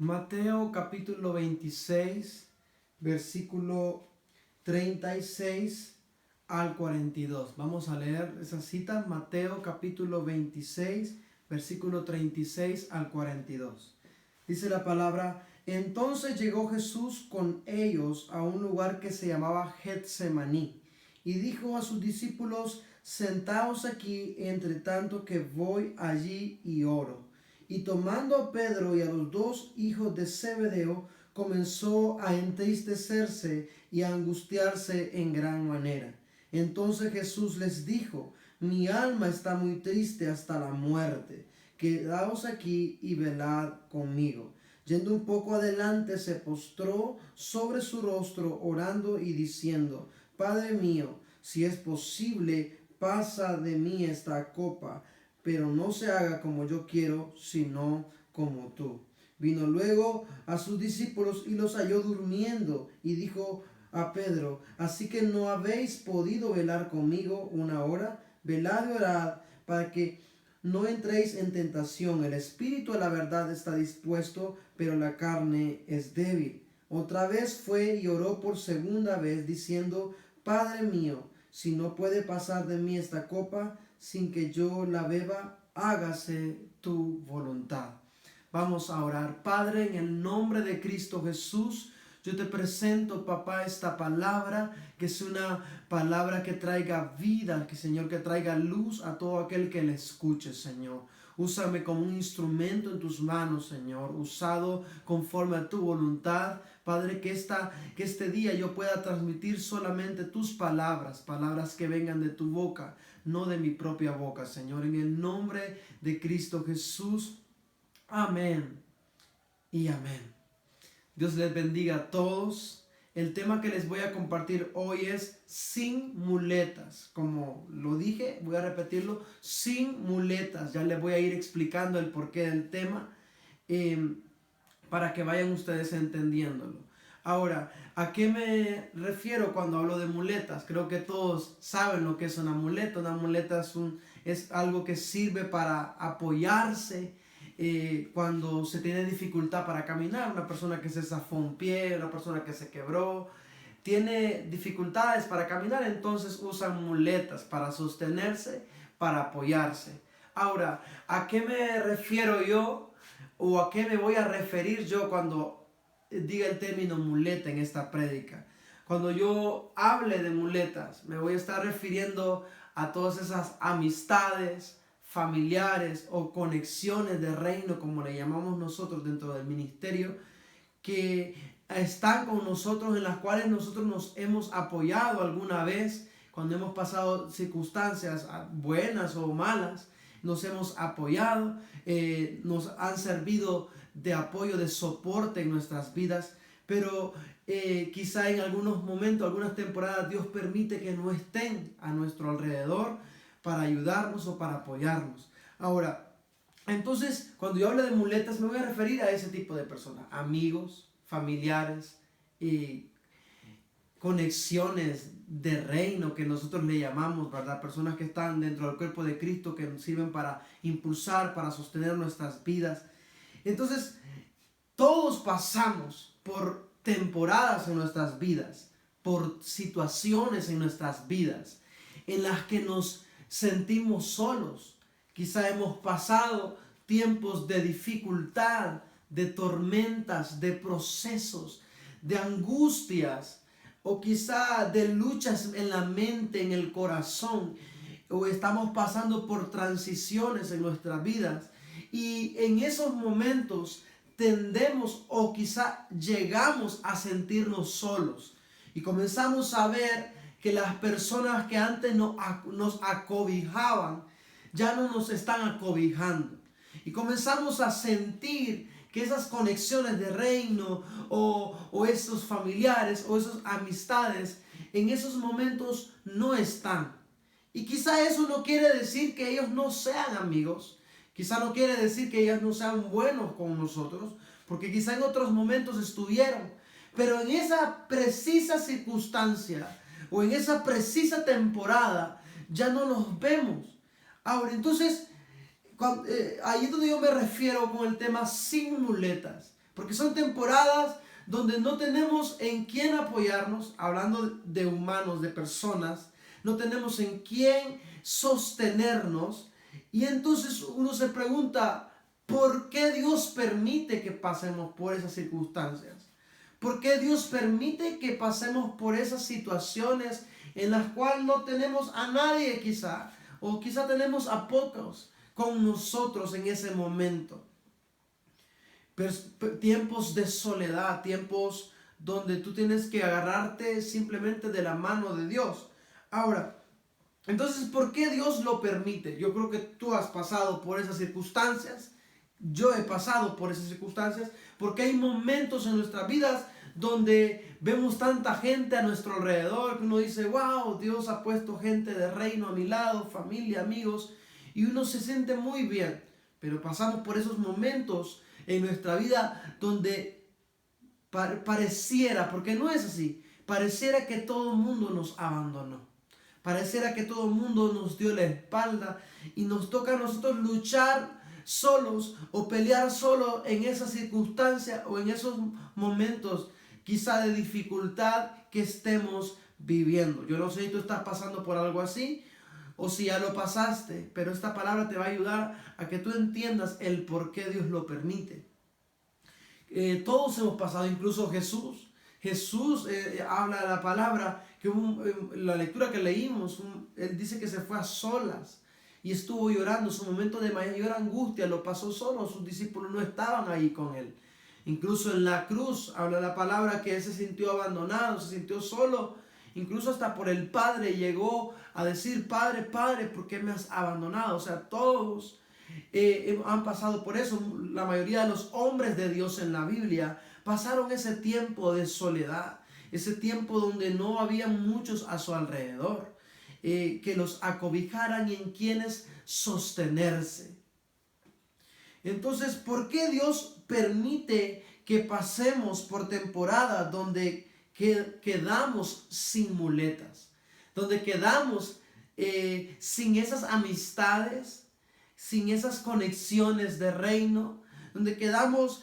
Mateo capítulo 26, versículo 36 al 42. Vamos a leer esa cita, Mateo capítulo 26, versículo 36 al 42. Dice la palabra: entonces llegó Jesús con ellos a un lugar que se llamaba Getsemaní, y dijo a sus discípulos: sentaos aquí, entre tanto que voy allí y oro. Y tomando a Pedro y a los dos hijos de Zebedeo, comenzó a entristecerse y a angustiarse en gran manera. Entonces Jesús les dijo: mi alma está muy triste hasta la muerte. Quedaos aquí y velad conmigo. Yendo un poco adelante, se postró sobre su rostro, orando y diciendo: Padre mío, si es posible, pasa de mí esta copa, pero no se haga como yo quiero, sino como tú. Vino luego a sus discípulos y los halló durmiendo, y dijo a Pedro: ¿así que no habéis podido velar conmigo una hora? Velad y orad, para que no entréis en tentación. El espíritu a la verdad está dispuesto, pero la carne es débil. Otra vez fue y oró por segunda vez, diciendo: Padre mío, si no puede pasar de mí esta copa sin que yo la beba, hágase tu voluntad. Vamos a orar. Padre, en el nombre de Cristo Jesús, yo te presento, papá, esta palabra, que es una palabra que traiga vida, que Señor, que traiga luz a todo aquel que la escuche, Señor. Úsame como un instrumento en tus manos, Señor, usado conforme a tu voluntad. Padre, que este día yo pueda transmitir solamente tus palabras, palabras que vengan de tu boca, no de mi propia boca, Señor. En el nombre de Cristo Jesús. Amén y amén. Dios les bendiga a todos. El tema que les voy a compartir hoy es sin muletas. Como lo dije, voy a repetirlo: sin muletas. Ya les voy a ir explicando el porqué del tema para que vayan ustedes entendiéndolo. Ahora, ¿a qué me refiero cuando hablo de muletas? Creo que todos saben lo que es una muleta. Una muleta es algo que sirve para apoyarse cuando se tiene dificultad para caminar. Una persona que se zafó un pie, una persona que se quebró, tiene dificultades para caminar, entonces usan muletas para sostenerse, para apoyarse. Ahora, ¿a qué me refiero yo o a qué me voy a referir yo cuando diga el término muleta en esta prédica? Cuando yo hable de muletas, me voy a estar refiriendo a todas esas amistades, familiares o conexiones de reino, como le llamamos nosotros dentro del ministerio, que están con nosotros, en las cuales nosotros nos hemos apoyado alguna vez cuando hemos pasado circunstancias buenas o malas. Nos hemos apoyado, nos han servido de apoyo, de soporte en nuestras vidas, pero quizá en algunos momentos, algunas temporadas, Dios permite que no estén a nuestro alrededor para ayudarnos o para apoyarnos. Ahora, entonces, cuando yo hable de muletas, me voy a referir a ese tipo de personas: amigos, familiares y conexiones de reino, que nosotros le llamamos, ¿verdad? Personas que están dentro del cuerpo de Cristo, que nos sirven para impulsar, para sostener nuestras vidas. Entonces, todos pasamos por temporadas en nuestras vidas, por situaciones en nuestras vidas, en las que nos sentimos solos. Quizá hemos pasado tiempos de dificultad, de tormentas, de procesos, de angustias, o quizá de luchas en la mente, en el corazón, o estamos pasando por transiciones en nuestras vidas. Y en esos momentos tendemos o quizá llegamos a sentirnos solos y comenzamos a ver que las personas que antes nos acobijaban ya no nos están acobijando, y comenzamos a sentir que esas conexiones de reino o esos familiares o esas amistades en esos momentos no están. Y quizá eso no quiere decir que ellos no sean amigos, quizá no quiere decir que ellos no sean buenos con nosotros, porque quizá en otros momentos estuvieron, pero en esa precisa circunstancia o en esa precisa temporada ya no los vemos. Ahora, entonces, ahí es donde yo me refiero con el tema sin muletas, Porque son temporadas donde no tenemos en quién apoyarnos, hablando de humanos, de personas, no tenemos en quién sostenernos. Y entonces uno se pregunta, ¿por qué Dios permite que pasemos por esas circunstancias? ¿Por qué Dios permite que pasemos por esas situaciones en las cuales no tenemos a nadie quizá? O quizá tenemos a pocos con nosotros en ese momento. Tiempos de soledad, tiempos donde tú tienes que agarrarte simplemente de la mano de Dios. Ahora, entonces, ¿por qué Dios lo permite? Yo creo que tú has pasado por esas circunstancias. Yo he pasado por esas circunstancias porque hay momentos en nuestras vidas donde vemos tanta gente a nuestro alrededor que uno dice, wow, Dios ha puesto gente de reino a mi lado, familia, amigos, y uno se siente muy bien. Pero pasamos por esos momentos en nuestra vida donde pareciera, porque no es así, pareciera que todo el mundo nos abandonó. Pareciera que todo el mundo nos dio la espalda y nos toca a nosotros luchar solos o pelear solo en esas circunstancias o en esos momentos quizá de dificultad que estemos viviendo. Yo no sé si tú estás pasando por algo así o si ya lo pasaste, pero esta palabra te va a ayudar a que tú entiendas el por qué Dios lo permite. Todos hemos pasado, incluso Jesús. Jesús habla de la palabra, que la lectura que leímos, él dice que se fue a solas y estuvo llorando. Su momento de mayor angustia lo pasó solo, sus discípulos no estaban ahí con él. Incluso en la cruz habla la palabra que él se sintió abandonado, se sintió solo. Incluso hasta por el Padre llegó a decir, Padre, Padre, ¿por qué me has abandonado? O sea, todos han pasado por eso. La mayoría de los hombres de Dios en la Biblia pasaron ese tiempo de soledad, ese tiempo donde no había muchos a su alrededor, que los acobijaran y en quienes sostenerse. Entonces, ¿por qué Dios permite que pasemos por temporadas donde quedamos sin muletas? Donde quedamos sin esas amistades, sin esas conexiones de reino, donde quedamos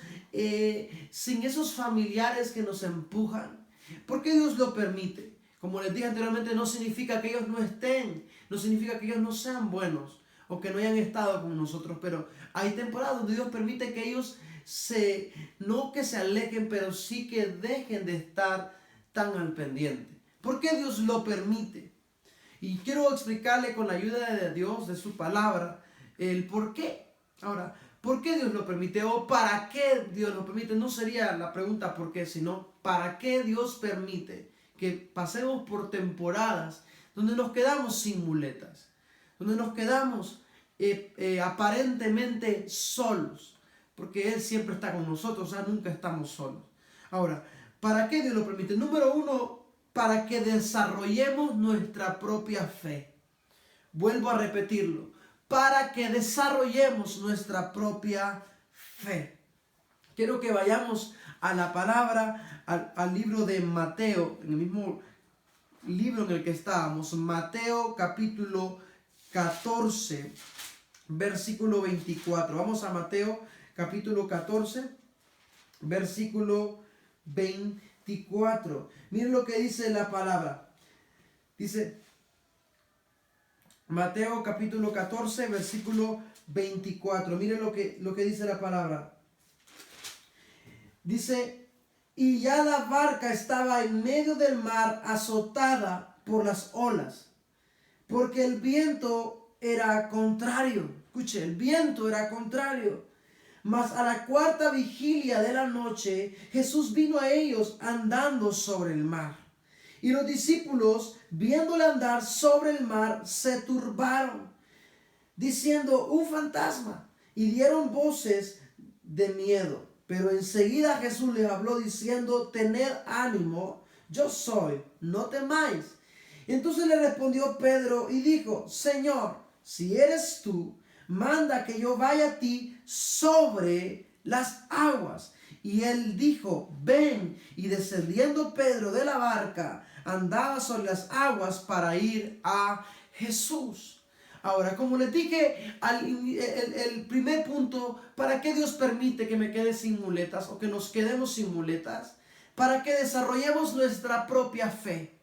sin esos familiares que nos empujan. ¿Por qué Dios lo permite? Como les dije anteriormente, no significa que ellos no estén, no significa que ellos no sean buenos o que no hayan estado con nosotros, pero hay temporadas donde Dios permite que ellos no que se alejen, pero sí que dejen de estar tan al pendiente. ¿Por qué Dios lo permite? Y quiero explicarle con la ayuda de Dios, de su palabra, el por qué. Ahora, ¿por qué Dios lo permite? O ¿para qué Dios lo permite? No sería la pregunta por qué, sino ¿para qué Dios permite que pasemos por temporadas donde nos quedamos sin muletas? Donde nos quedamos aparentemente solos. Porque Él siempre está con nosotros, o sea, nunca estamos solos. Ahora, ¿para qué Dios lo permite? Número uno, para que desarrollemos nuestra propia fe. Vuelvo a repetirlo. Para que desarrollemos nuestra propia fe. Quiero que vayamos a la palabra, al libro de Mateo, en el mismo libro en el que estábamos, Mateo capítulo 14, versículo 24. Vamos a Mateo capítulo 14, versículo 24. Miren lo que dice la palabra. Dice Mateo capítulo 14, versículo 24. Miren lo que dice la palabra. Dice, y ya la barca estaba en medio del mar azotada por las olas, porque el viento era contrario. Escuche, el viento era contrario. Mas a la cuarta vigilia de la noche, Jesús vino a ellos andando sobre el mar. Y los discípulos, viéndole andar sobre el mar, se turbaron, diciendo, un fantasma, y dieron voces de miedo. Pero enseguida Jesús les habló diciendo, tened ánimo, yo soy, no temáis. Entonces le respondió Pedro y dijo, Señor, si eres tú, manda que yo vaya a ti sobre las aguas. Y él dijo, ven. Y descendiendo Pedro de la barca, andaba sobre las aguas para ir a Jesús. Ahora, como les dije, el primer punto, ¿para qué Dios permite que me quede sin muletas o que nos quedemos sin muletas? Para que desarrollemos nuestra propia fe.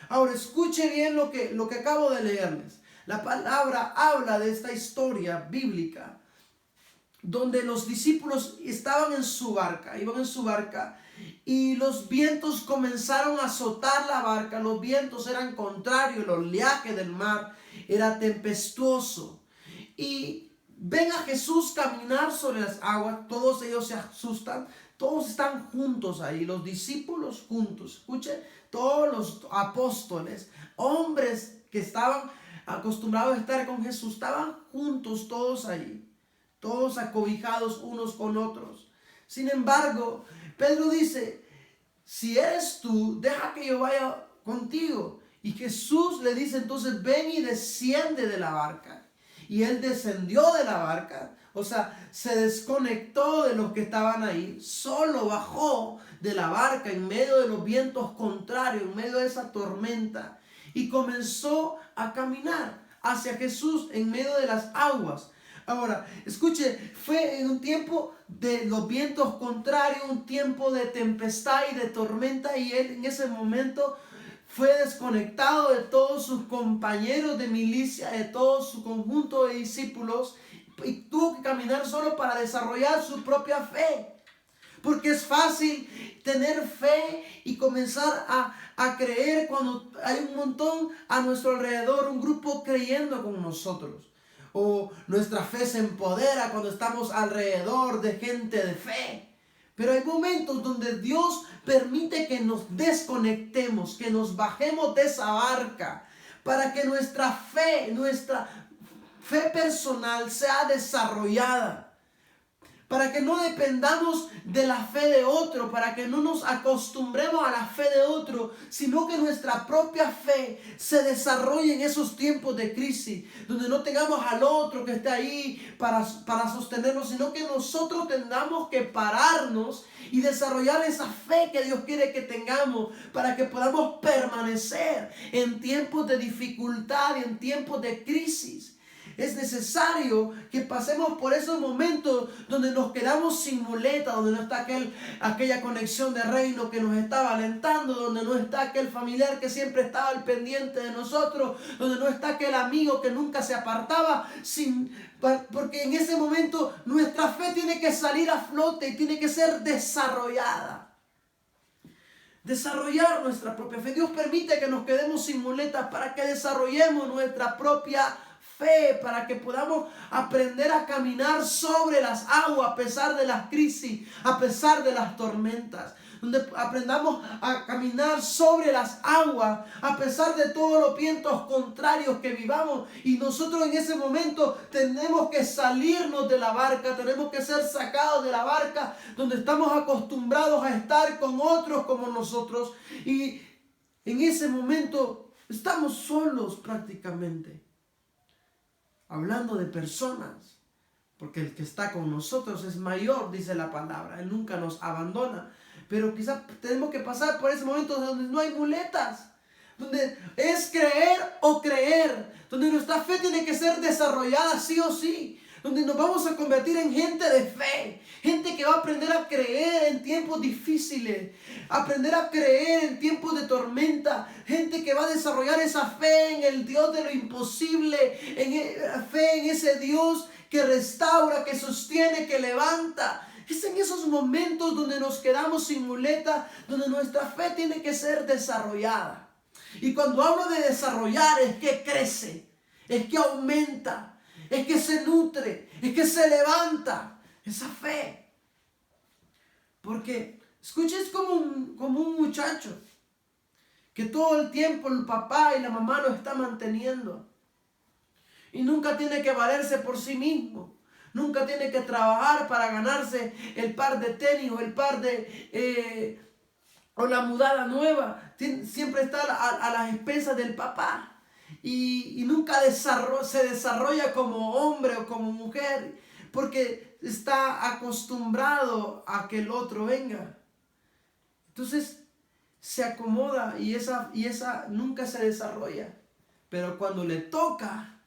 Ahora, escuche bien lo que acabo de leerles. La palabra habla de esta historia bíblica donde los discípulos estaban en su barca, iban en su barca, y los vientos comenzaron a azotar la barca. Los vientos eran contrarios, el oleaje del mar era tempestuoso. Y ven a Jesús caminar sobre las aguas, todos ellos se asustan, todos están juntos ahí, los discípulos juntos. Escuchen, todos los apóstoles, hombres que estaban acostumbrados a estar con Jesús, estaban juntos todos ahí, todos acobijados unos con otros. Sin embargo, Pedro dice, si eres tú, deja que yo vaya contigo. Y Jesús le dice entonces, ven y desciende de la barca. Y él descendió de la barca, o sea, se desconectó de los que estaban ahí, solo bajó de la barca en medio de los vientos contrarios, en medio de esa tormenta, y comenzó a caminar hacia Jesús en medio de las aguas. Ahora, escuche, fue en un tiempo de los vientos contrarios, un tiempo de tempestad y de tormenta, y él en ese momento fue desconectado de todos sus compañeros de milicia, de todo su conjunto de discípulos, y tuvo que caminar solo para desarrollar su propia fe. Porque es fácil tener fe y comenzar a creer cuando hay un montón a nuestro alrededor, un grupo creyendo con nosotros. O nuestra fe se empodera cuando estamos alrededor de gente de fe. Pero hay momentos donde Dios permite que nos desconectemos, que nos bajemos de esa barca, para que nuestra fe personal sea desarrollada. Para que no dependamos de la fe de otro, para que no nos acostumbremos a la fe de otro, sino que nuestra propia fe se desarrolle en esos tiempos de crisis, donde no tengamos al otro que esté ahí para sostenernos, sino que nosotros tengamos que pararnos y desarrollar esa fe que Dios quiere que tengamos, para que podamos permanecer en tiempos de dificultad y en tiempos de crisis. Es necesario que pasemos por esos momentos donde nos quedamos sin muleta, donde no está aquella conexión de reino que nos estaba alentando, donde no está aquel familiar que siempre estaba al pendiente de nosotros, donde no está aquel amigo que nunca se apartaba, porque en ese momento nuestra fe tiene que salir a flote y tiene que ser desarrollada. Desarrollar nuestra propia fe. Dios permite que nos quedemos sin muletas para que desarrollemos nuestra propia fe, para que podamos aprender a caminar sobre las aguas a pesar de las crisis, a pesar de las tormentas, donde aprendamos a caminar sobre las aguas a pesar de todos los vientos contrarios que vivamos. Y nosotros en ese momento tenemos que salirnos de la barca, tenemos que ser sacados de la barca donde estamos acostumbrados a estar con otros como nosotros, y en ese momento estamos solos prácticamente. Hablando de personas, porque el que está con nosotros es mayor, dice la palabra, Él nunca nos abandona. Pero quizás tenemos que pasar por ese momento donde no hay muletas, donde es creer o creer, donde nuestra fe tiene que ser desarrollada sí o sí, donde nos vamos a convertir en gente de fe, gente que va a aprender a creer en tiempos difíciles, aprender a creer en tiempos de tormenta, gente que va a desarrollar esa fe en el Dios de lo imposible, fe en ese Dios que restaura, que sostiene, que levanta. Es en esos momentos donde nos quedamos sin muleta, donde nuestra fe tiene que ser desarrollada. Y cuando hablo de desarrollar, es que crece, es que aumenta, es que se nutre, es que se levanta esa fe. Porque, escucha, es como un muchacho que todo el tiempo el papá y la mamá lo está manteniendo. Y nunca tiene que valerse por sí mismo. Nunca tiene que trabajar para ganarse el par de tenis o el par de... o la mudada nueva. Siempre está a las expensas del papá. Y nunca se desarrolla como hombre o como mujer, porque está acostumbrado a que el otro venga. Entonces se acomoda y esa nunca se desarrolla. Pero cuando le toca,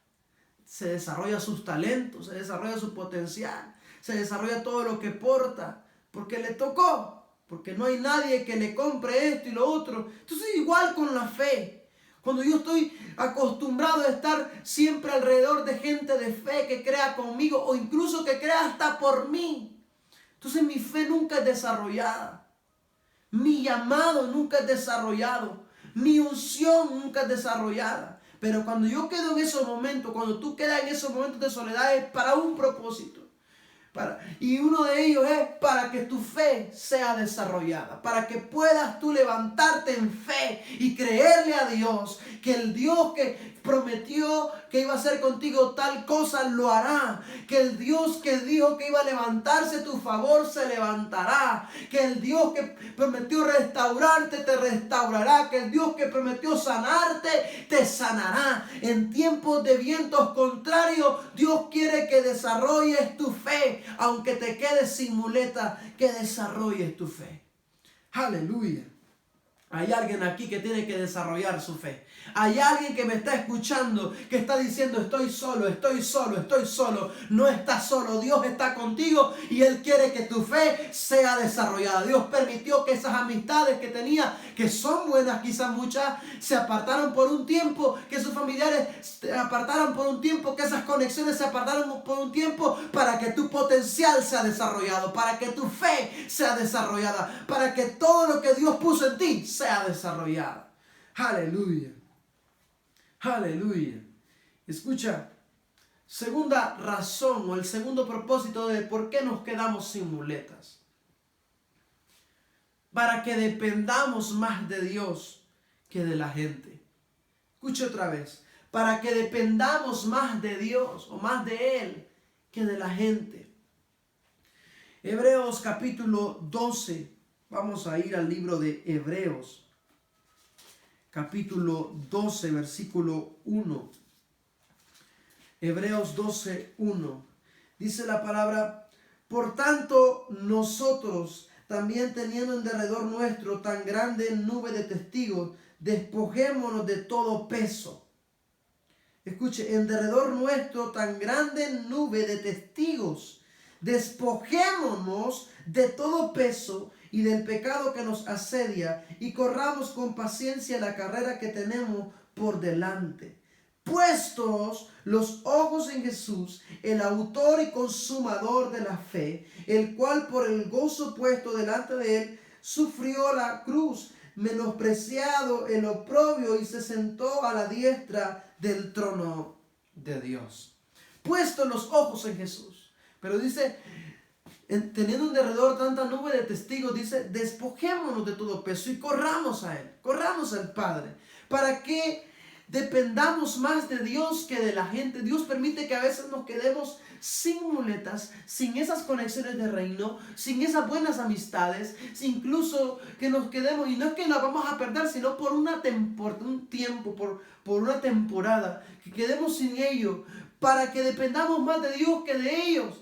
se desarrolla sus talentos, se desarrolla su potencial, se desarrolla todo lo que porta, porque le tocó, porque no hay nadie que le compre esto y lo otro. Entonces igual con la fe. Cuando yo estoy acostumbrado a estar siempre alrededor de gente de fe que crea conmigo o incluso que crea hasta por mí, entonces mi fe nunca es desarrollada. Mi llamado nunca es desarrollado. Mi unción nunca es desarrollada. Pero cuando yo quedo en esos momentos, cuando tú quedas en esos momentos de soledad, es para un propósito. Y uno de ellos es para que tu fe sea desarrollada, para que puedas tú levantarte en fe y creerle a Dios que el Dios que prometió que iba a hacer contigo tal cosa lo hará, que el Dios que dijo que iba a levantarse a tu favor se levantará, que el Dios que prometió restaurarte te restaurará, que el Dios que prometió sanarte te sanará. En tiempos de vientos contrarios, Dios quiere que desarrolles tu fe, aunque te quedes sin muleta, que desarrolles tu fe. Aleluya. Hay alguien aquí que tiene que desarrollar su fe. Hay alguien que me está escuchando, que está diciendo: estoy solo, estoy solo, estoy solo. No estás solo, Dios está contigo y Él quiere que tu fe sea desarrollada. Dios permitió que esas amistades que tenía, que son buenas quizás muchas, se apartaron por un tiempo, que sus familiares se apartaron por un tiempo, que esas conexiones se apartaron por un tiempo, para que tu potencial sea desarrollado, para que tu fe sea desarrollada, para que todo lo que Dios puso en ti sea desarrollado. Aleluya. Aleluya. Escucha, segunda razón o el segundo propósito de por qué nos quedamos sin muletas. Para que dependamos más de Dios que de la gente. Escucha otra vez. Para que dependamos más de Dios o más de Él que de la gente. Hebreos capítulo 12. Vamos a ir al libro de Hebreos. Capítulo 12, versículo 1. Hebreos 12, 1. Dice la palabra: por tanto, nosotros, también teniendo en derredor nuestro tan grande nube de testigos, despojémonos de todo peso. Escuche, en derredor nuestro tan grande nube de testigos, despojémonos de todo peso y del pecado que nos asedia, y corramos con paciencia la carrera que tenemos por delante. Puestos los ojos en Jesús, el autor y consumador de la fe, el cual por el gozo puesto delante de él sufrió la cruz, menospreciado el oprobio, y se sentó a la diestra del trono de Dios. Puestos los ojos en Jesús. Pero dice, teniendo en derredor tanta nube de testigos, dice: despojémonos de todo peso y corramos a Él, corramos al Padre, para que dependamos más de Dios que de la gente. Dios permite que a veces nos quedemos sin muletas, sin esas conexiones de reino, sin esas buenas amistades, incluso que nos quedemos, y no es que las vamos a perder, sino por un tiempo, por una temporada, que quedemos sin ello, para que dependamos más de Dios que de ellos.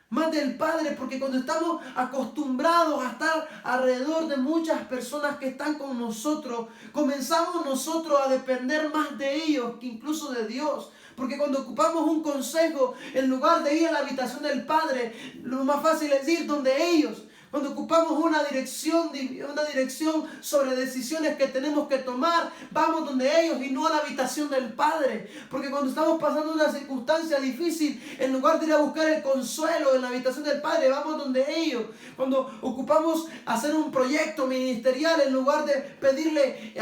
Más del Padre, porque cuando estamos acostumbrados a estar alrededor de muchas personas que están con nosotros, comenzamos nosotros a depender más de ellos que incluso de Dios. Porque cuando ocupamos un consejo, en lugar de ir a la habitación del Padre, lo más fácil es ir donde ellos. Cuando ocupamos una dirección sobre decisiones que tenemos que tomar, vamos donde ellos y no a la habitación del Padre. Porque cuando estamos pasando una circunstancia difícil, en lugar de ir a buscar el consuelo en la habitación del Padre, vamos donde ellos. Cuando ocupamos hacer un proyecto ministerial, en lugar de pedirle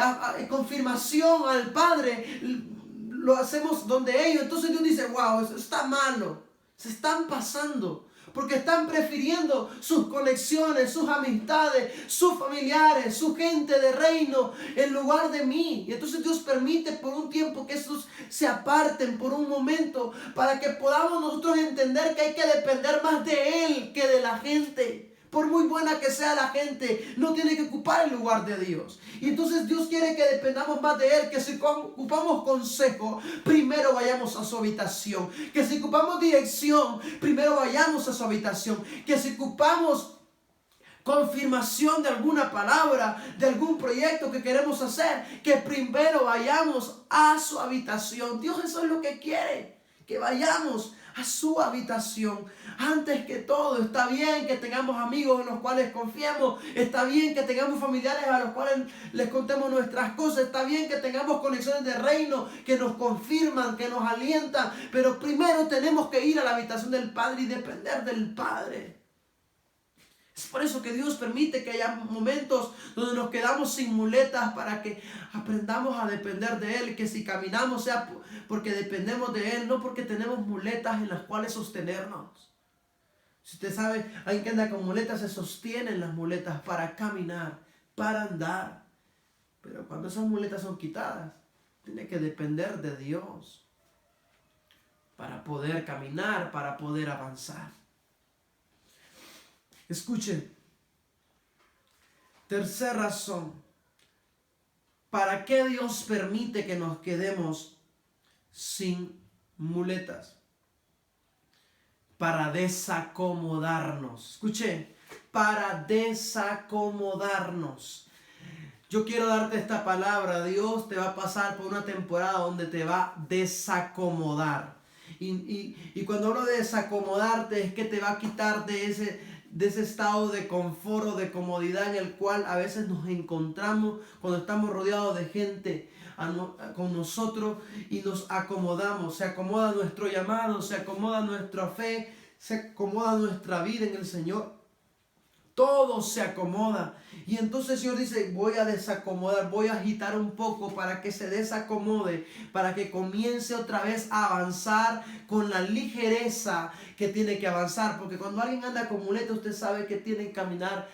confirmación al Padre, lo hacemos donde ellos. Entonces Dios dice: wow, eso está malo, se están pasando. Porque están prefiriendo sus conexiones, sus amistades, sus familiares, su gente de reino en lugar de mí. Y entonces Dios permite por un tiempo que estos se aparten por un momento, para que podamos nosotros entender que hay que depender más de Él que de la gente. Por muy buena que sea la gente, no tiene que ocupar el lugar de Dios. Y entonces Dios quiere que dependamos más de Él, que si ocupamos consejo, primero vayamos a su habitación. Que si ocupamos dirección, primero vayamos a su habitación. Que si ocupamos confirmación de alguna palabra, de algún proyecto que queremos hacer, que primero vayamos a su habitación. Dios eso es lo que quiere. que vayamos a su habitación. Antes que todo, está bien que tengamos amigos en los cuales confiemos, está bien que tengamos familiares a los cuales les contemos nuestras cosas, está bien que tengamos conexiones de reino que nos confirman, que nos alientan, pero primero tenemos que ir a la habitación del Padre y depender del Padre. Es por eso que Dios permite que haya momentos donde nos quedamos sin muletas para que aprendamos a depender de Él. Que si caminamos sea porque dependemos de Él, no porque tenemos muletas en las cuales sostenernos. Si usted sabe, alguien que anda con muletas se sostienen las muletas para caminar, para andar. Pero cuando esas muletas son quitadas, tiene que depender de Dios para poder caminar, para poder avanzar. Escuchen, tercera razón, ¿para qué Dios permite que nos quedemos sin muletas? Para desacomodarnos. Escuchen, para desacomodarnos. Yo quiero darte esta palabra. Dios te va a pasar por una temporada donde te va a desacomodar. Y cuando hablo de desacomodarte es que te va a quitar de ese estado de confort o de comodidad en el cual a veces nos encontramos cuando estamos rodeados de gente con nosotros y nos acomodamos. Se acomoda nuestro llamado, se acomoda nuestra fe, se acomoda nuestra vida en el Señor. Todo se acomoda. Y entonces el Señor dice, voy a desacomodar, voy a agitar un poco para que se desacomode, para que comience otra vez a avanzar con la ligereza que tiene que avanzar. Porque cuando alguien anda con muleta, usted sabe que tiene que caminar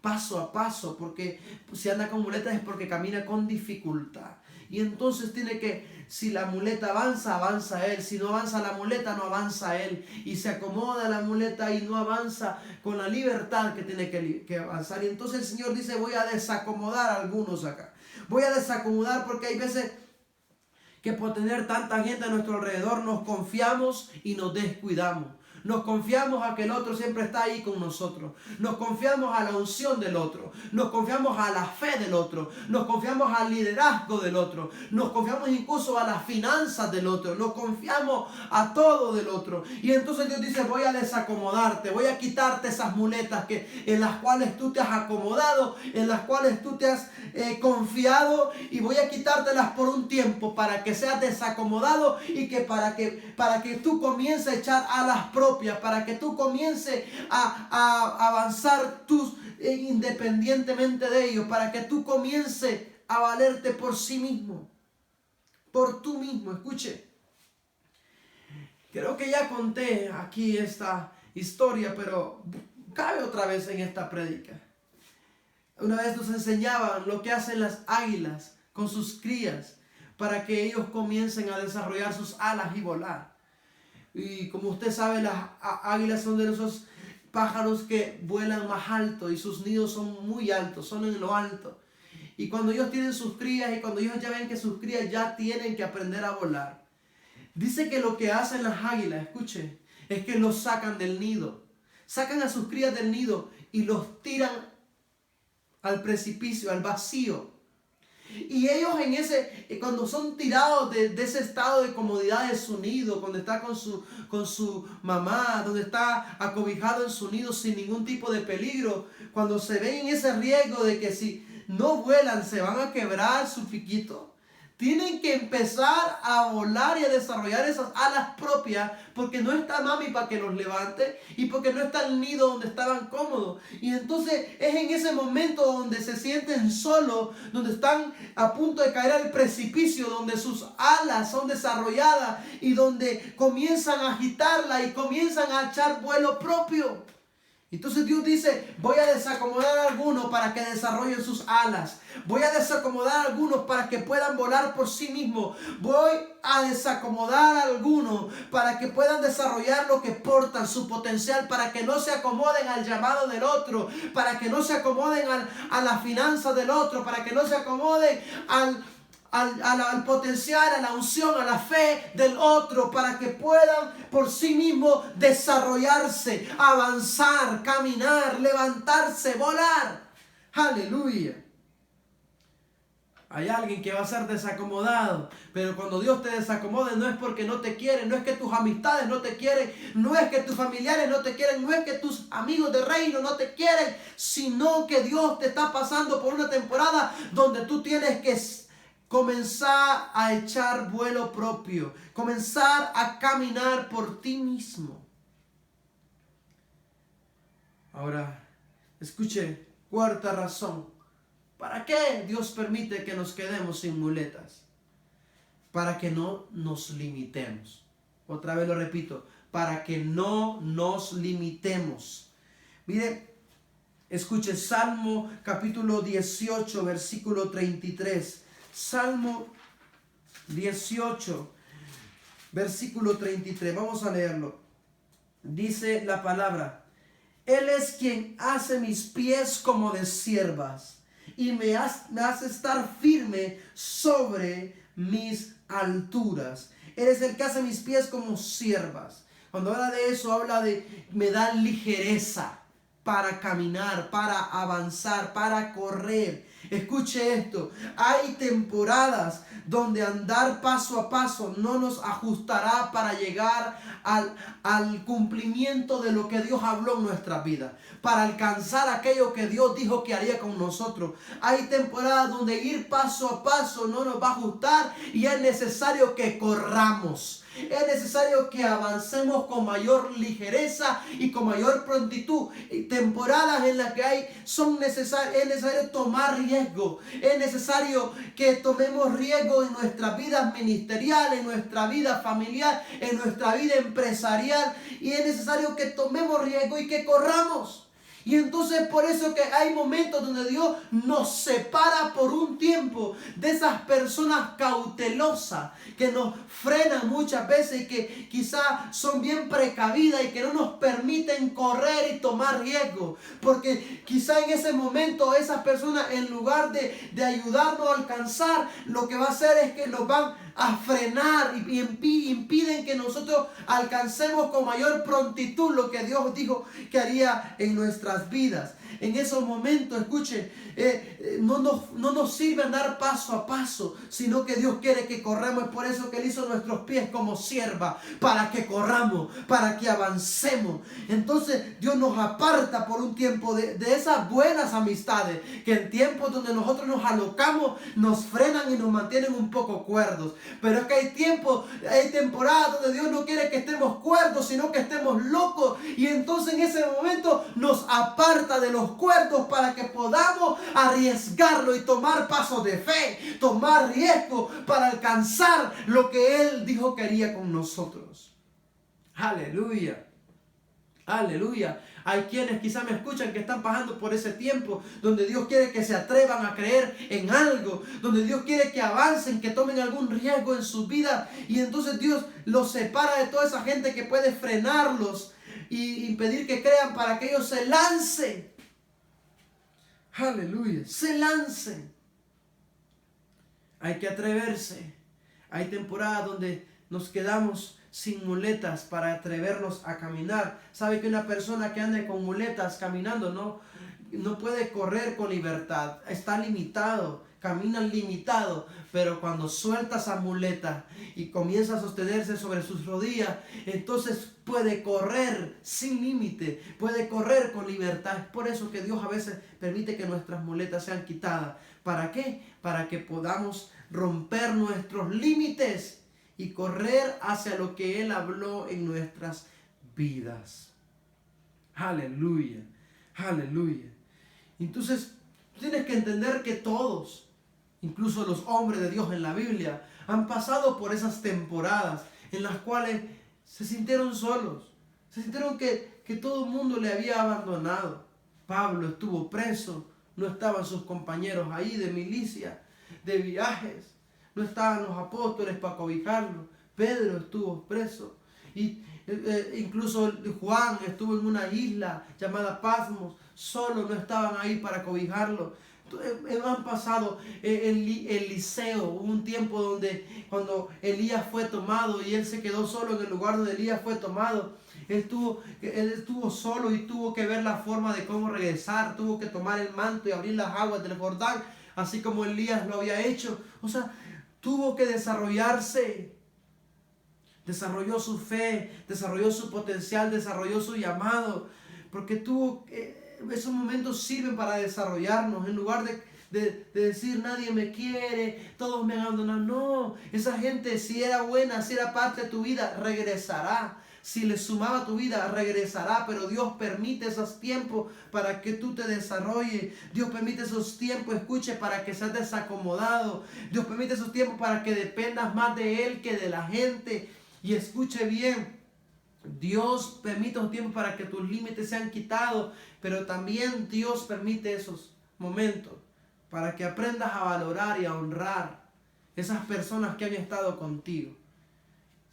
paso a paso. Porque si anda con muleta es porque camina con dificultad. Y entonces tiene que, si la muleta avanza, avanza él. Si no avanza la muleta, no avanza él. Y se acomoda la muleta y no avanza con la libertad que tiene que avanzar. Y entonces el Señor dice, voy a desacomodar a algunos acá. Voy a desacomodar porque hay veces que por tener tanta gente a nuestro alrededor nos confiamos y nos descuidamos. Nos confiamos a que el otro siempre está ahí con nosotros. Nos confiamos a la unción del otro. Nos confiamos a la fe del otro. Nos confiamos al liderazgo del otro. Nos confiamos incluso a las finanzas del otro. Nos confiamos a todo del otro. Y entonces Dios dice, voy a desacomodarte. Voy a quitarte esas muletas en las cuales tú te has acomodado, en las cuales tú te has confiado. Y voy a quitártelas por un tiempo para que seas desacomodado y que para que tú comiences a echar alas propias, para que tú comiences a avanzar independientemente de ellos, para que tú comiences a valerte por sí mismo, por tú mismo. Escuche, creo que ya conté aquí esta historia, pero cabe otra vez en esta prédica. Una vez nos enseñaban lo que hacen las águilas con sus crías para que ellos comiencen a desarrollar sus alas y volar. Y como usted sabe, las águilas son de esos pájaros que vuelan más alto y sus nidos son muy altos, son en lo alto. Y cuando ellos tienen sus crías y cuando ellos ya ven que sus crías ya tienen que aprender a volar, dice que lo que hacen las águilas, escuche, es que los sacan del nido. Sacan a sus crías del nido y los tiran al precipicio, al vacío. Y ellos cuando son tirados de ese estado de comodidad de su nido, cuando está con su mamá, donde está acobijado en su nido sin ningún tipo de peligro, cuando se ven en ese riesgo de que si no vuelan se van a quebrar su piquito, tienen que empezar a volar y a desarrollar esas alas propias, porque no está mami para que los levante y porque no está el nido donde estaban cómodos. Y entonces es en ese momento donde se sienten solos, donde están a punto de caer al precipicio, donde sus alas son desarrolladas y donde comienzan a agitarla y comienzan a echar vuelo propio. Entonces Dios dice, voy a desacomodar a algunos para que desarrollen sus alas. Voy a desacomodar a algunos para que puedan volar por sí mismos. Voy a desacomodar a algunos para que puedan desarrollar lo que portan, su potencial, para que no se acomoden al llamado del otro, para que no se acomoden a la finanza del otro, para que no se acomoden al potencial, a la unción, a la fe del otro, para que puedan por sí mismos desarrollarse, avanzar, caminar, levantarse, volar. Aleluya. Hay alguien que va a ser desacomodado, pero cuando Dios te desacomode no es porque no te quiere, no es que tus amistades no te quieren, no es que tus familiares no te quieren, no es que tus amigos de reino no te quieren, sino que Dios te está pasando por una temporada donde tú tienes que comenzar a echar vuelo propio, comenzar a caminar por ti mismo. Ahora, escuche, cuarta razón. ¿Para qué Dios permite que nos quedemos sin muletas? Para que no nos limitemos. Otra vez lo repito, para que no nos limitemos. Mire, escuche Salmo capítulo 18, versículo 33. Salmo 18, versículo 33. Vamos a leerlo. Dice la palabra: Él es quien hace mis pies como de ciervas y me hace estar firme sobre mis alturas. Él es el que hace mis pies como ciervas. Cuando habla de eso, habla de me da ligereza para caminar, para avanzar, para correr. Escuche esto, hay temporadas donde andar paso a paso no nos ajustará para llegar al cumplimiento de lo que Dios habló en nuestra vida, para alcanzar aquello que Dios dijo que haría con nosotros. Hay temporadas donde ir paso a paso no nos va a ajustar y es necesario que corramos. Es necesario que avancemos con mayor ligereza y con mayor prontitud. Temporadas en las que es necesario tomar riesgo. Es necesario que tomemos riesgo en nuestra vida ministerial, en nuestra vida familiar, en nuestra vida empresarial. Y es necesario que tomemos riesgo y que corramos. Y entonces por eso que hay momentos donde Dios nos separa por un tiempo de esas personas cautelosas que nos frenan muchas veces y que quizás son bien precavidas y que no nos permiten correr y tomar riesgo. Porque quizá en ese momento esas personas, en lugar de ayudarnos a alcanzar, lo que va a hacer es que nos van a frenar y impiden que nosotros alcancemos con mayor prontitud lo que Dios dijo que haría en nuestras vidas. En esos momentos, escuchen, no nos sirve andar paso a paso, sino que Dios quiere que corramos. Es por eso que Él hizo nuestros pies como sierva, para que corramos, para que avancemos. Entonces Dios nos aparta por un tiempo de esas buenas amistades que en tiempos donde nosotros nos alocamos nos frenan y nos mantienen un poco cuerdos. Pero es que hay temporadas donde Dios no quiere que estemos cuerdos, sino que estemos locos. Y entonces en ese momento nos aparta de los cuerdos para que podamos arriesgarlo y tomar pasos de fe, tomar riesgo para alcanzar lo que Él dijo que haría con nosotros. Aleluya. Aleluya. Hay quienes quizás me escuchan que están pasando por ese tiempo donde Dios quiere que se atrevan a creer en algo, donde Dios quiere que avancen, que tomen algún riesgo en su vida, y entonces Dios los separa de toda esa gente que puede frenarlos y impedir que crean, para que ellos se lancen. Aleluya, se lancen. Hay que atreverse. Hay temporadas donde nos quedamos sin muletas para atrevernos a caminar. ¿Sabe que una persona que ande con muletas caminando no puede correr con libertad? Está limitado, camina limitado. Pero cuando suelta esa muleta y comienza a sostenerse sobre sus rodillas, entonces puede correr sin límite, puede correr con libertad. Es por eso que Dios a veces permite que nuestras muletas sean quitadas. ¿Para qué? Para que podamos romper nuestros límites y correr hacia lo que Él habló en nuestras vidas. Aleluya, aleluya. Entonces, tienes que entender que todos, incluso los hombres de Dios en la Biblia, han pasado por esas temporadas en las cuales se sintieron solos. Se sintieron que todo el mundo le había abandonado. Pablo estuvo preso, no estaban sus compañeros ahí de milicia, de viajes. No estaban los apóstoles para cobijarlo. Pedro estuvo preso. Y incluso Juan estuvo en una isla llamada Patmos. Solo no estaban ahí para cobijarlo. Han pasado Eliseo. Hubo un tiempo donde cuando Elías fue tomado y él se quedó solo en el lugar donde Elías fue tomado. Él estuvo solo y tuvo que ver la forma de cómo regresar. Tuvo que tomar el manto y abrir las aguas del Jordán así como Elías lo había hecho. O sea, tuvo que desarrollarse. Desarrolló su fe, desarrolló su potencial, desarrolló su llamado. Porque esos momentos sirven para desarrollarnos. En lugar de decir nadie me quiere, todos me abandonan. No, esa gente si era buena, si era parte de tu vida, regresará. Si le sumaba a tu vida, regresará. Pero Dios permite esos tiempos para que tú te desarrolles. Dios permite esos tiempos, escuche, para que seas desacomodado. Dios permite esos tiempos para que dependas más de Él que de la gente. Y escuche bien, Dios permite esos tiempos para que tus límites sean quitados. Pero también Dios permite esos momentos para que aprendas a valorar y a honrar esas personas que han estado contigo.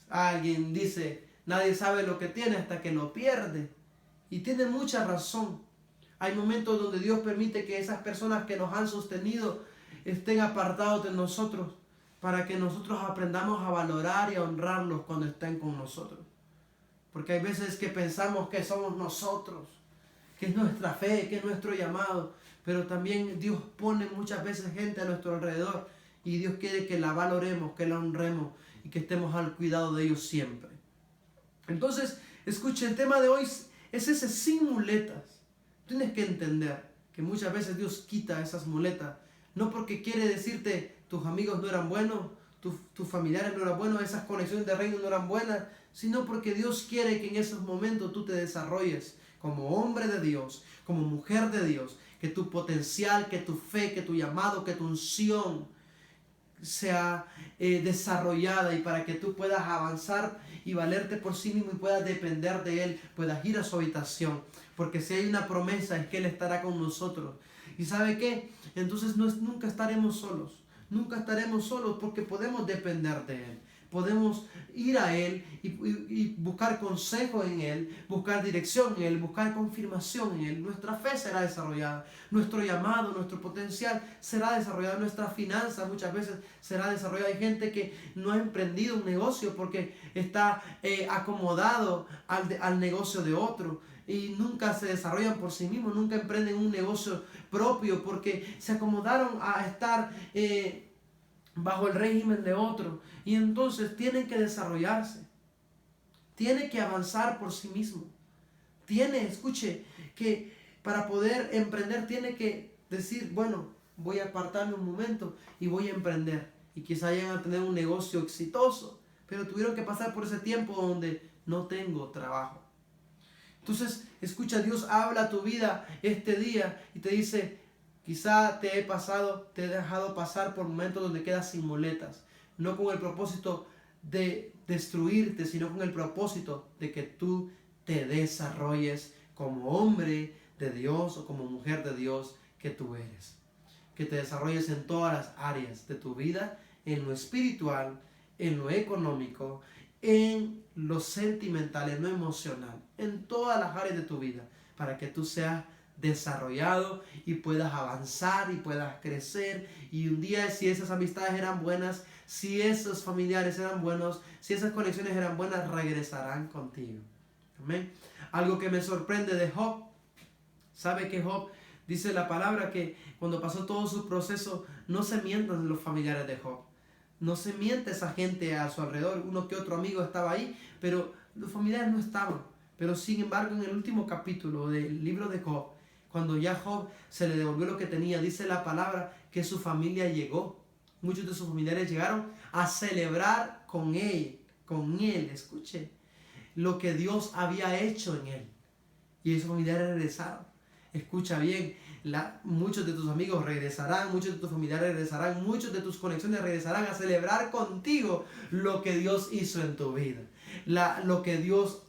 Alguien dice, nadie sabe lo que tiene hasta que lo pierde. Y tiene mucha razón. Hay momentos donde Dios permite que esas personas que nos han sostenido estén apartados de nosotros, para que nosotros aprendamos a valorar y a honrarlos cuando estén con nosotros. Porque hay veces que pensamos que somos nosotros, que es nuestra fe, que es nuestro llamado. Pero también Dios pone muchas veces gente a nuestro alrededor y Dios quiere que la valoremos, que la honremos y que estemos al cuidado de ellos siempre. Entonces, escuche, el tema de hoy es ese sin muletas. Tienes que entender que muchas veces Dios quita esas muletas, no porque quiere decirte tus amigos no eran buenos, tus familiares no eran buenos, esas conexiones de reino no eran buenas, sino porque Dios quiere que en esos momentos tú te desarrolles como hombre de Dios, como mujer de Dios, que tu potencial, que tu fe, que tu llamado, que tu unción sea desarrollada, y para que tú puedas avanzar y valerte por sí mismo y puedas depender de Él, puedas ir a su habitación, porque si hay una promesa es que Él estará con nosotros. ¿Y sabe qué? Entonces nunca estaremos solos, nunca estaremos solos, porque podemos depender de Él. Podemos ir a Él y buscar consejo en Él, buscar dirección en Él, buscar confirmación en Él. Nuestra fe será desarrollada, nuestro llamado, nuestro potencial será desarrollado, nuestra finanza muchas veces será desarrollada. Hay gente que no ha emprendido un negocio porque está acomodado al negocio de otro, y nunca se desarrollan por sí mismos, nunca emprenden un negocio propio porque se acomodaron a estar bajo el régimen de otro, y entonces tienen que desarrollarse, tienen que avanzar por sí mismo. Escuche, que para poder emprender tiene que decir, bueno, voy a apartarme un momento y voy a emprender, y quizá vayan a tener un negocio exitoso, pero tuvieron que pasar por ese tiempo donde no tengo trabajo. Entonces, escucha, Dios habla a tu vida este día y te dice, quizá te he dejado pasar por momentos donde quedas sin muletas, no con el propósito de destruirte, sino con el propósito de que tú te desarrolles como hombre de Dios o como mujer de Dios que tú eres. Que te desarrolles en todas las áreas de tu vida, en lo espiritual, en lo económico, en lo sentimental, en lo emocional, en todas las áreas de tu vida, para que tú seas desarrollado y puedas avanzar y puedas crecer. Y un día, si esas amistades eran buenas, si esos familiares eran buenos, si esas conexiones eran buenas, regresarán contigo. Amén. Algo que me sorprende de Job, sabe que Job, dice la palabra que cuando pasó todo su proceso, no se mientan los familiares de Job. No se miente esa gente a su alrededor. Uno que otro amigo estaba ahí, pero los familiares no estaban. Pero sin embargo, en el último capítulo del libro de Job, cuando ya Job se le devolvió lo que tenía, dice la palabra que su familia llegó. Muchos de sus familiares llegaron a celebrar con él, escuche, lo que Dios había hecho en él. Y esos familiares regresaron. Escucha bien, muchos de tus amigos regresarán, muchos de tus familiares regresarán, muchos de tus conexiones regresarán a celebrar contigo lo que Dios hizo en tu vida, lo que Dios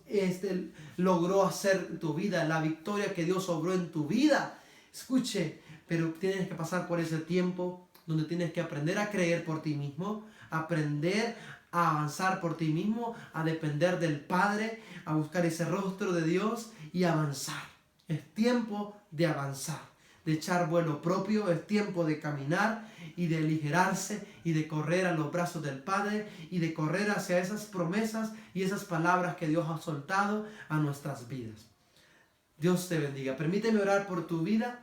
logró hacer en tu vida, la victoria que Dios obró en tu vida. Escuche, pero tienes que pasar por ese tiempo donde tienes que aprender a creer por ti mismo, aprender a avanzar por ti mismo, a depender del Padre, a buscar ese rostro de Dios y avanzar. Es tiempo de avanzar, de echar vuelo propio, es tiempo de caminar y de aligerarse y de correr a los brazos del Padre y de correr hacia esas promesas y esas palabras que Dios ha soltado a nuestras vidas. Dios te bendiga. Permíteme orar por tu vida.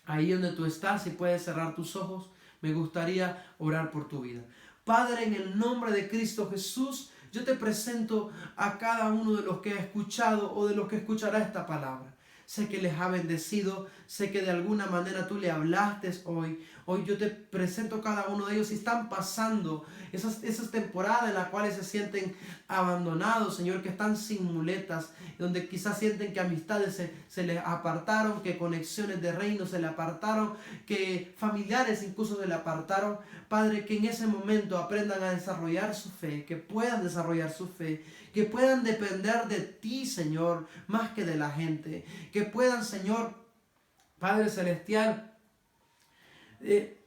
Ahí donde tú estás, si puedes cerrar tus ojos, me gustaría orar por tu vida. Padre, en el nombre de Cristo Jesús, yo te presento a cada uno de los que ha escuchado o de los que escuchará esta palabra. Sé que les ha bendecido, sé que de alguna manera tú le hablaste hoy. Hoy yo te presento a cada uno de ellos y están pasando esas temporadas en las cuales se sienten abandonados, Señor, que están sin muletas, donde quizás sienten que amistades se les apartaron, que conexiones de reino se le apartaron, que familiares incluso se le apartaron. Padre, que en ese momento aprendan a desarrollar su fe, que puedan desarrollar su fe, que puedan depender de ti, Señor, más que de la gente, que puedan, Señor, Padre Celestial,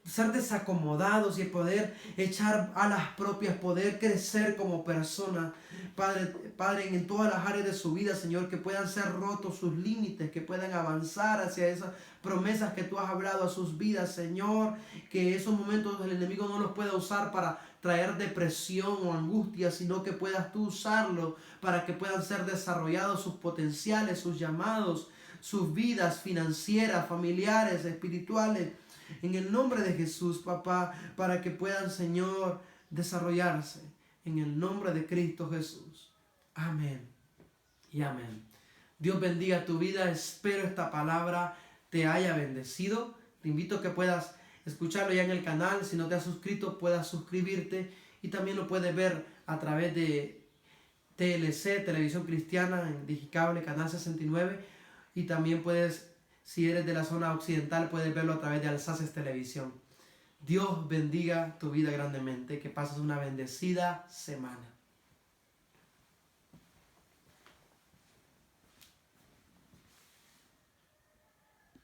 ser desacomodados y poder echar alas propias, poder crecer como personas, Padre, en todas las áreas de su vida, Señor, que puedan ser rotos sus límites, que puedan avanzar hacia esas promesas que tú has hablado a sus vidas, Señor, que esos momentos el enemigo no los pueda usar para traer depresión o angustia, sino que puedas tú usarlo para que puedan ser desarrollados sus potenciales, sus llamados, sus vidas financieras, familiares, espirituales, en el nombre de Jesús, papá, para que puedan, Señor, desarrollarse. En el nombre de Cristo Jesús. Amén y amén. Dios bendiga tu vida. Espero esta palabra te haya bendecido. Te invito a que puedas escucharlo ya en el canal. Si no te has suscrito, puedas suscribirte. Y también lo puedes ver a través de TLC, Televisión Cristiana, en Digicable, Canal 69. Y también puedes, si eres de la zona occidental, puedes verlo a través de Alsaces Televisión. Dios bendiga tu vida grandemente. Que pases una bendecida semana.